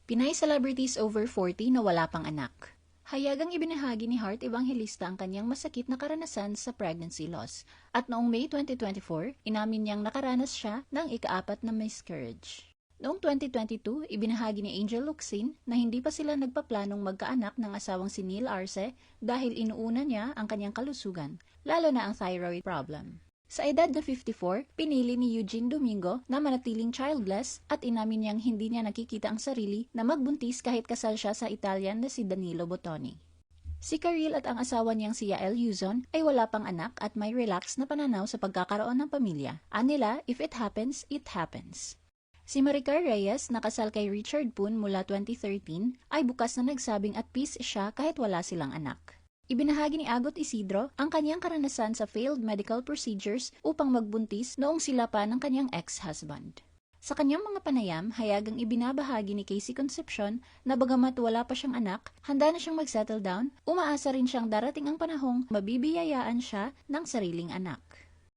Pinay celebrities over 40 na wala pang anak. Hayagang ibinahagi ni Heart Evangelista ang kanyang masakit na karanasan sa pregnancy loss. At noong May 2024, inamin niyang nakaranas siya ng ika-4 na miscarriage. Noong 2022, ibinahagi ni Angel Locsin na hindi pa sila nagpaplanong magkaanak ng asawang si Neil Arce dahil inuuna niya ang kanyang kalusugan, lalo na ang thyroid problem. Sa edad na 54, pinili ni Eugene Domingo na manatiling childless at inamin niyang hindi niya nakikita ang sarili na magbuntis kahit kasal siya sa Italian na si Danilo Bottoni. Si Karil at ang asawa niyang si Yael Yuzon ay wala pang anak at may relax na pananaw sa pagkakaroon ng pamilya. Anila, if it happens, it happens. Si Maricar Reyes, nakasal kay Richard Poon mula 2013, ay bukas na nagsabing at peace siya kahit wala silang anak. Ibinahagi ni Agot Isidro ang kanyang karanasan sa failed medical procedures upang magbuntis noong sila pa ng kanyang ex-husband. Sa kanyang mga panayam, hayagang ibinabahagi ni Casey Concepcion na bagamat wala pa siyang anak, handa na siyang mag-settle down, umaasa rin siyang darating ang panahong mabibiyayaan siya ng sariling anak.